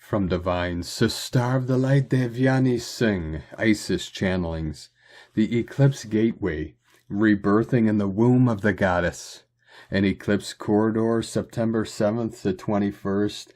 From Divines, to Starve the Light Devyani Singh, Isis Channelings, the Eclipse Gateway, Rebirthing in the Womb of the Goddess, an Eclipse Corridor, September 7th to 21st,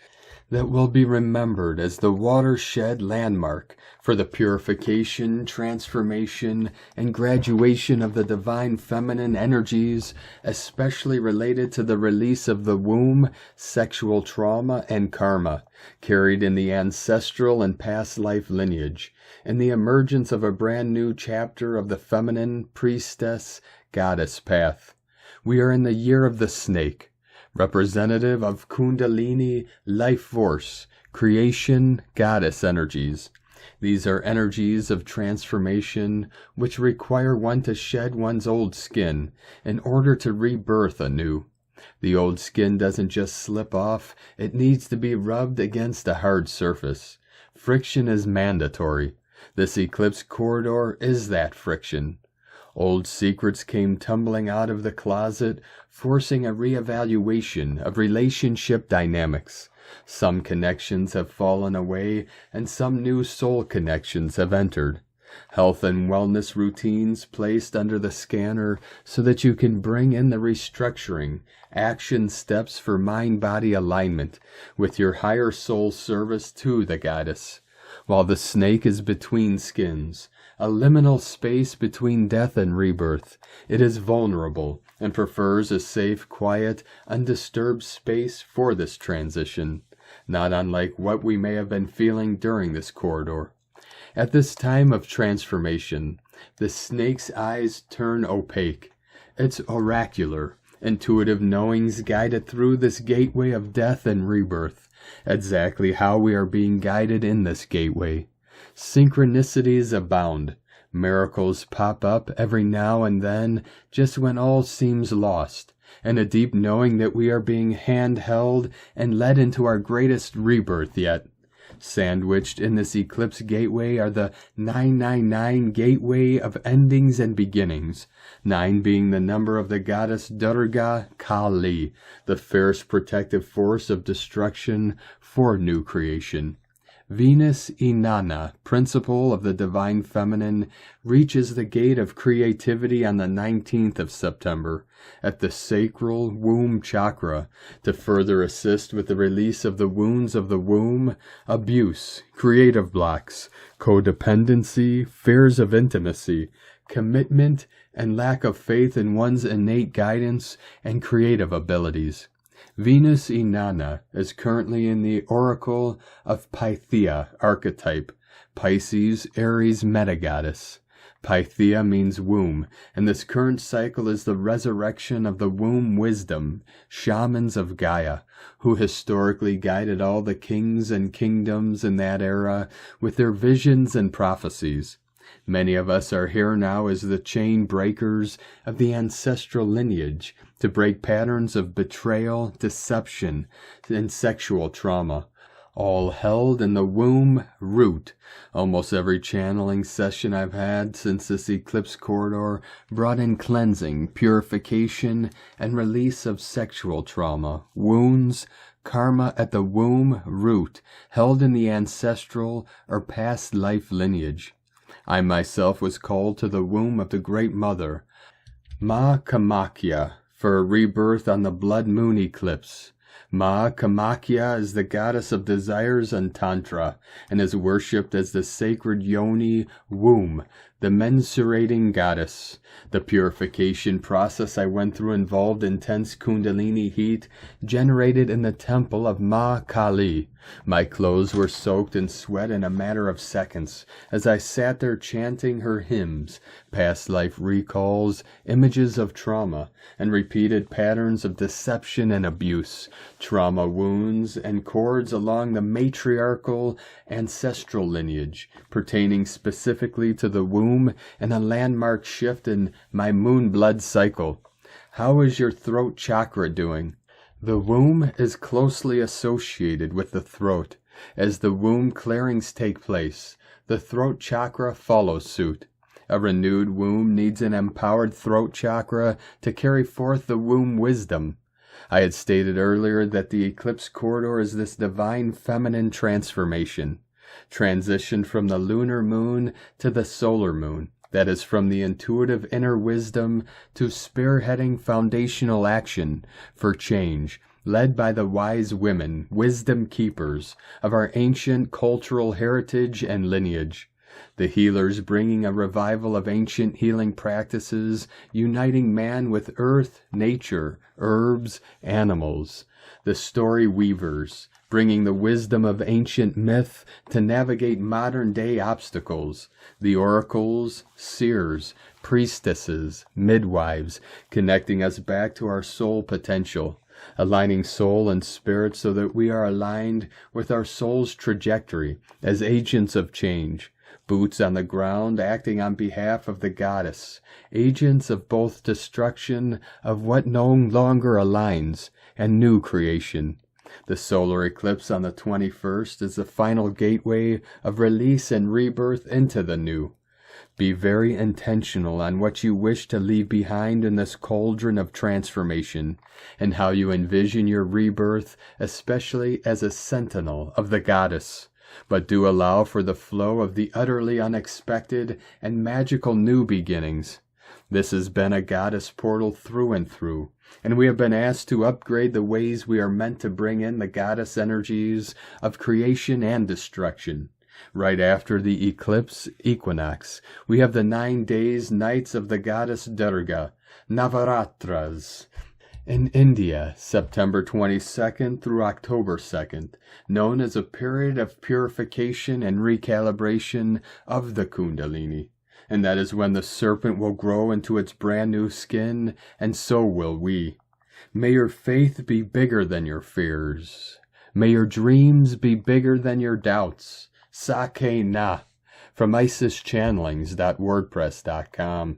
that will be remembered as the watershed landmark for the purification, transformation, and graduation of the divine feminine energies, especially related to the release of the womb, sexual trauma, and karma, carried in the ancestral and past life lineage, and the emergence of a brand new chapter of the feminine priestess goddess path. We are in the year of the snake, representative of Kundalini, life force, creation, goddess energies. These are energies of transformation which require one to shed one's old skin in order to rebirth anew. The old skin doesn't just slip off, it needs to be rubbed against a hard surface. Friction is mandatory. This eclipse corridor is that friction. Old secrets came tumbling out of the closet, forcing a reevaluation of relationship dynamics. Some connections have fallen away, and some new soul connections have entered. Health and wellness routines placed under the scanner so that you can bring in the restructuring, action steps for mind-body alignment with your higher soul service to the goddess. While the snake is between skins, a liminal space between death and rebirth, it is vulnerable and prefers a safe, quiet, undisturbed space for this transition, not unlike what we may have been feeling during this corridor. At this time of transformation, the snake's eyes turn opaque. Its oracular, intuitive knowings guide it through this gateway of death and rebirth, exactly how we are being guided in this gateway. Synchronicities abound. Miracles pop up every now and then, just when all seems lost, and a deep knowing that we are being hand-held and led into our greatest rebirth yet. Sandwiched in this eclipse gateway are the 999 gateway of endings and beginnings, 9 being the number of the goddess Durga Kali, the fierce protective force of destruction for new creation. Venus Inanna, principle of the divine feminine, reaches the gate of creativity on the 19th of September at the sacral womb chakra to further assist with the release of the wounds of the womb, abuse, creative blocks, codependency, fears of intimacy, commitment, and lack of faith in one's innate guidance and creative abilities. Venus Inanna is currently in the Oracle of Pythia archetype, Pisces, Aries metagoddess. Pythia means womb, and this current cycle is the resurrection of the womb wisdom, shamans of Gaia, who historically guided all the kings and kingdoms in that era with their visions and prophecies. Many of us are here now as the chain breakers of the ancestral lineage to break patterns of betrayal, deception, and sexual trauma, all held in the womb root. Almost every channeling session I've had since this eclipse corridor brought in cleansing, purification, and release of sexual trauma, wounds, karma at the womb root, held in the ancestral or past life lineage. I myself was called to the womb of the Great Mother, Ma Kamakya, for a rebirth on the blood moon eclipse. Ma Kamakya is the goddess of desires and tantra, and is worshipped as the sacred yoni womb, the mensurating goddess. The purification process I went through involved intense Kundalini heat generated in the temple of Ma Kali. My clothes were soaked in sweat in a matter of seconds as I sat there chanting her hymns, past life recalls, images of trauma, and repeated patterns of deception and abuse, trauma wounds, and cords along the matriarchal ancestral lineage, pertaining specifically to the womb and a landmark shift in my moon blood cycle. How is your throat chakra doing? The womb is closely associated with the throat. As the womb clearings take place, the throat chakra follows suit. A renewed womb needs an empowered throat chakra to carry forth the womb wisdom. I had stated earlier that the Eclipse Corridor is this divine feminine transformation, transition from the lunar moon to the solar moon, that is from the intuitive inner wisdom to spearheading foundational action for change, led by the wise women, wisdom keepers of our ancient cultural heritage and lineage. The healers bringing a revival of ancient healing practices, uniting man with earth, nature, herbs, animals. The story weavers, bringing the wisdom of ancient myth to navigate modern-day obstacles. The oracles, seers, priestesses, midwives, connecting us back to our soul potential, aligning soul and spirit so that we are aligned with our soul's trajectory as agents of change. Boots on the ground, acting on behalf of the goddess, agents of both destruction of what no longer aligns and new creation. The solar eclipse on the 21st is the final gateway of release and rebirth into the new. Be very intentional on what you wish to leave behind in this cauldron of transformation, and how you envision your rebirth, especially as a sentinel of the goddess. But do allow for the flow of the utterly unexpected and magical new beginnings. This has been a goddess portal through and through, and we have been asked to upgrade the ways we are meant to bring in the goddess energies of creation and destruction. Right after the Eclipse Equinox, we have the 9 days, nights of the goddess Durga, Navaratras. In India, September 22nd through October 2nd, known as a period of purification and recalibration of the Kundalini. And that is when the serpent will grow into its brand new skin, and so will we. May your faith be bigger than your fears. May your dreams be bigger than your doubts. Sake na, from IsisChannelings.wordpress.com.